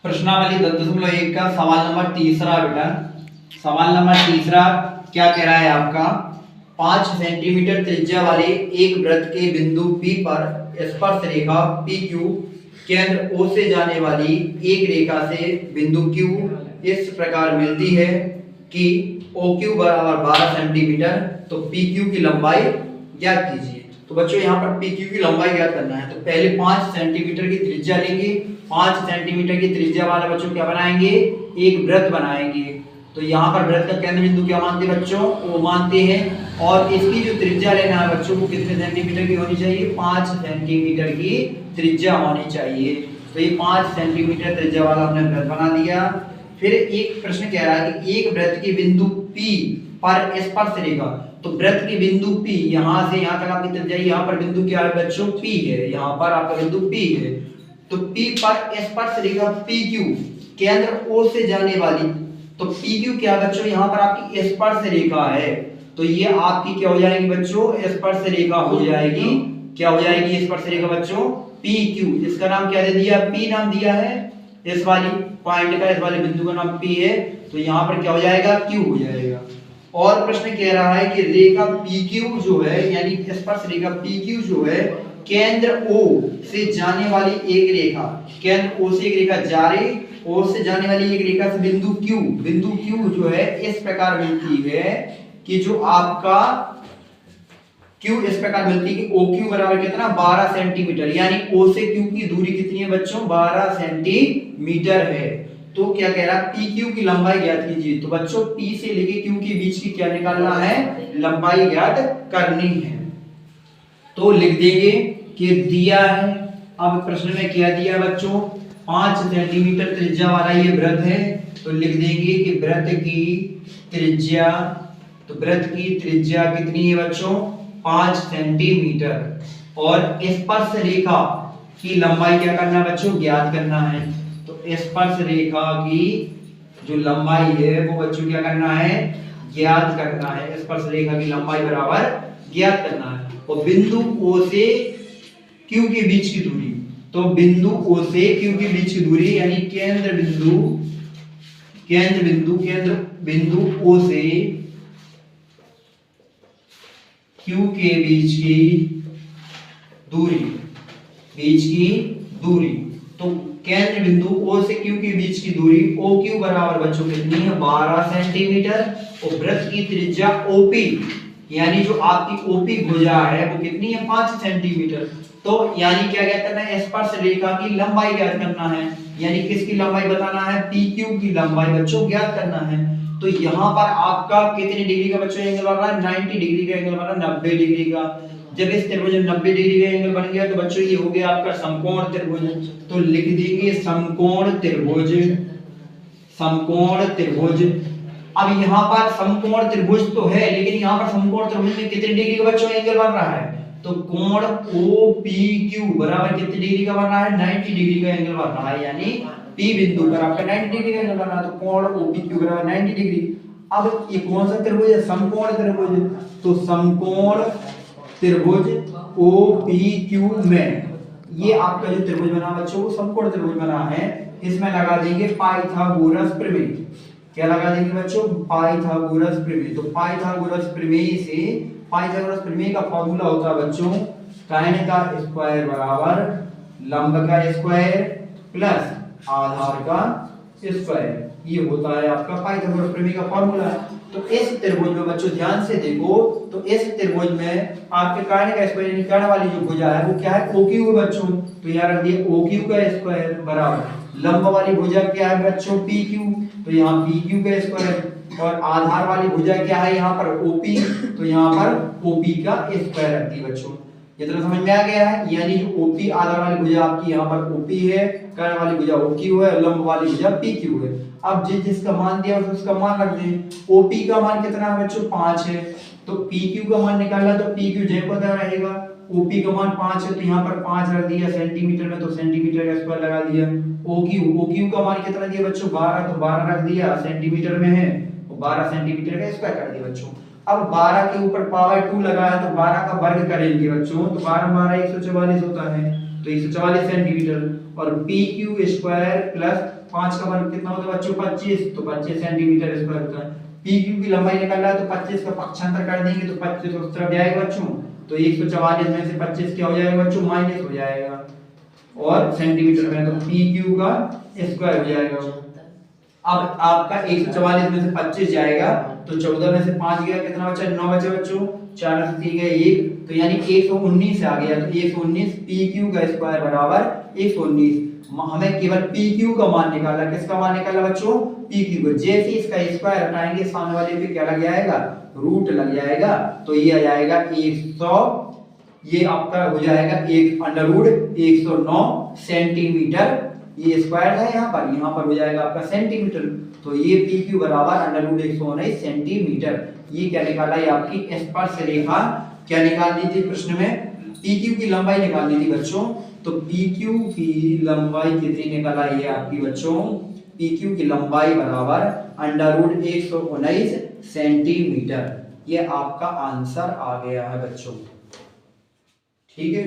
प्रश्नावली 10.1 का सवाल नंबर तीसरा बेटा। सवाल नंबर तीसरा क्या कह रहा है आपका, 5 सेंटीमीटर त्रिज्या वाले एक वृत्त के बिंदु P पर स्पर्श रेखा PQ केंद्र O से जाने वाली एक रेखा से बिंदु Q इस प्रकार मिलती है कि OQ बराबर 12 सेंटीमीटर। तो PQ की लंबाई ज्ञात कीजिए। तो बच्चों यहाँ पर PQ की लंबाई ज्ञात करना है, तो पहले 5 सेंटीमीटर की त्रिज्या लेंगे। 5 सेंटीमीटर की त्रिज्या वाला बच्चों क्या बनाएंगे, एक वृत्त बनाएंगे। तो यहाँ पर वृत्त का केंद्र बिंदु क्या मानते हैं बच्चों, वो मानते हैं। और इसकी जो त्रिज्या लेना है बच्चों को कितने सेंटीमीटर की होनी चाहिए, 5 सेंटीमीटर की त्रिज्या होनी चाहिए। तो ये 5 सेंटीमीटर त्रिज्या वाला हमने वृत्त बना दिया। फिर एक प्रश्न कह रहा है कि एक वृत्त के बिंदु P पर स्पर्श रेखा, तो वृत्त के बिंदु P यहाँ से यहाँ तक आपकी त्रिज्या, यहाँ पर बिंदु क्या है बच्चों, P है। यहाँ पर आपका बिंदु P है। तो P पर स्पर्श रेखा PQ केंद्र O से जाने वाली, तो PQ क्या बच्चों, यहाँ पर आपकी स्पर्श रेखा है। तो ये आपकी क्या हो जाएगी बच्चों, स्पर्श रेखा हो जाएगी। क्या हो जाएगी स्पर्श रेखा बच्चों, PQ। इसका नाम क्या दे दिया, P नाम दिया है। इस वाली पॉइंट का, इस वाले बिंदु का नाम P है। तो यहाँ पर क्या हो जाएगा, Q हो जाएगा। और प्रश्न कह रहा है कि रेखा PQ जो है, यानी स्पर्श रेखा PQ जो है केंद्र O से जाने वाली एक रेखा, केंद्र O से एक रेखा जा रही, O से जाने वाली एक रेखा से बिंदु Q जो है इस प्रकार मिलती है कि जो आपका Q इस प्रकार मिलती है कि OQ बराबर कितना, 12 सेंटीमीटर। यानी O से Q की दूरी कितनी है बच्चों, 12 सेंटीमीटर है। तो क्या कह रहा है, PQ की लंबाई ज्ञात कीजिए। तो बच्चों P से लेके Q के बीच की क्या निकालना है, लंबाई ज्ञात करनी है। तो लिख देंगे कि दिया है। अब प्रश्न में क्या दिया बच्चों, 5 सेंटीमीटर त्रिज्या वाला ये वृत्त है। तो लिख देंगे कि वृत्त की त्रिज्या, तो वृत्त की त्रिज्या कितनी है बच्चों, 5 सेंटीमीटर। और स्पर्श रेखा की लंबाई क्या करना है बच्चों, ज्ञात करना है। तो स्पर्श रेखा की जो लंबाई है वो बच्चों क्या करना है, ज्ञात करना है। स्पर्श रेखा की लंबाई बराबर ज्ञात करना है। और बिंदु O से Q के बीच की दूरी, तो बिंदु O से Q के बीच की दूरी यानी केंद्र बिंदु O से Q के बीच की दूरी, तो केंद्र बिंदु O से Q के बीच की दूरी OQ बराबर बच्चों कितनी है, 12 सेंटीमीटर। और वृत्त की त्रिज्या OP यानी जो आपकी OP भुजा है वो कितनी है, 5 सेंटीमीटर। तो यानी क्या ज्ञात करना है, स्पर्श रेखा की लंबाई ज्ञात करना है। यानी किसकी लंबाई बताना है, PQ की लंबाई बच्चों ज्ञात करना है। तो यहाँ पर आपका कितने डिग्री का बच्चों एंगल बन रहा है, 90 डिग्री का एंगल बन रहा है, 90 डिग्री का। जब इस त्रिभुज में 90 डिग्री का एंगल बन गया तो बच्चों ये हो गया आपका समकोण त्रिभुज। तो लिख देंगे समकोण त्रिभुज। अब यहाँ पर समकोण त्रिभुज तो है, लेकिन यहाँ पर समकोण त्रिभुज में कितने डिग्री का बच्चों एंगल बन रहा है, तो कोण OPQ बराबर कितने डिग्री का बन रहा है, 90 डिग्री का एंगल बन रहा है। यानी P बिंदु पर आपका 90 डिग्री का एंगल बन रहा है। तो कोण OPQ बराबर 90 डिग्री। अब ये कौन सा त्रिभुज है, समकोण त्रिभुज। तो समकोण त्रिभुज OPQ में ये आपका जो त्रिभुज बना बच्चों वो समकोण त्रिभुज बना है। इसमें लगा देंगे पाइथागोरस प्रमेय। क्या लगा देंगे बच्चों, पाइथागोरस प्रमेय। तो पाइथागोरस प्रमेय का फॉर्मूला होता है बच्चों, tan का स्क्वायर बराबर लंब का स्क्वायर प्लस आधार का स्क्वायर। ये होता है आपका पाइथागोरस प्रमेय का फॉर्मूला। तो इस त्रिभुज में बच्चों ध्यान से देखो, तो इस त्रिभुज में आपके कर्ण का स्क्वायर यानी कर्ण वाली जो भुजा है वो क्या है, OQ है बच्चों। तो यहाँ रख दिया OQ का स्क्वायर बराबर लंब वाली भुजा क्या है बच्चों, PQ। तो यहाँ PQ का स्क्वायर। और आधार वाली भुजा क्या है यहाँ पर, OP। तो यहाँ पर OP का स्क्वायर रख दिया बच्चों। ये तो समझ में आ गया है। यानी जो OP आधार वाली भुजा आपकी यहाँ पर OP है, कर्ण वाली भुजा OQ है, लंब वाली भुजा PQ है। अब जिसका मान दिया उसका मान रख दें। OP का मान कितना है बच्चों, 5 है। तो PQ का मान निकालना, तो PQ जैसे पता रहेगा, OP का मान 5 है। तो यहाँ पर 5 रख दिया सेंटीमीटर में, तो सेंटीमीटर का स्क्वायर लगा दिया। OQ का मान कितना दिया बच्चों, 12। तो 12 रख दिया, सेंटीमीटर में है, तो 12 सेंटीमीटर का स्क्वायर कर दिया बच्चों। अब 12 के ऊपर पावर 2 लगा है, तो 12 का वर्ग करेंगे बच्चों। तो 12 144 होता है, तो 144 सेंटीमीटर। और PQ स्क्वायर प्लस 5 का वर्ग कितना होता है बच्चों 25, तो 25 सेंटीमीटर स्क्वायर होता है। पी क्यू की लंबाई निकालना है तो 25 का पक्षांतर कर देंगे तो 25 उस तरफ जाएगा बच्चों, तो 144 में से 25 क्या हो जाएगा बच्चों माइनस हो जाएगा, और सेंटीमीटर में तो पी क्यू का स्क्वायर हो जाएगा। अब आपका 144 में से 25 जाएगा तो 14 में से 5 गया कितना बचा 9 बचे बच्चों, 4 में से 3 गए 1, तो यानी 119 आ गया, तो 119 पी क्यू का स्क्वायर बराबर 119। हमें केवल पी क्यू का मान निकाला, किसका मान निकाला बच्चों पी क्यू का। जैसे इसका स्क्वायर हटाएंगे सामने वाले पे क्या लग जाएगा रूट लग जाएगा, तो ये आ जाएगा 100, ये आपका हो जाएगा 1 अंडर रूट 109 सेंटीमीटर, ये स्क्वायर है यहाँ पर हो जाएगा आपका सेंटीमीटर, तो ये पी क्यू बराबर अंडर रूट 119 सेंटीमीटर। ये क्या निकाला है आपकी स्पर्श रेखा क्या निकालनी थी प्रश्न में, पी क्यू की लंबाई निकालनी थी बच्चों, तो पी क्यू की लंबाई कितनी निकाला ये आपकी बच्चों, पी क्यू की लंबाई बराबर अंडर रूट 119 सेंटीमीटर, ये आपका आंसर आ गया है बच्चों। ठीक है।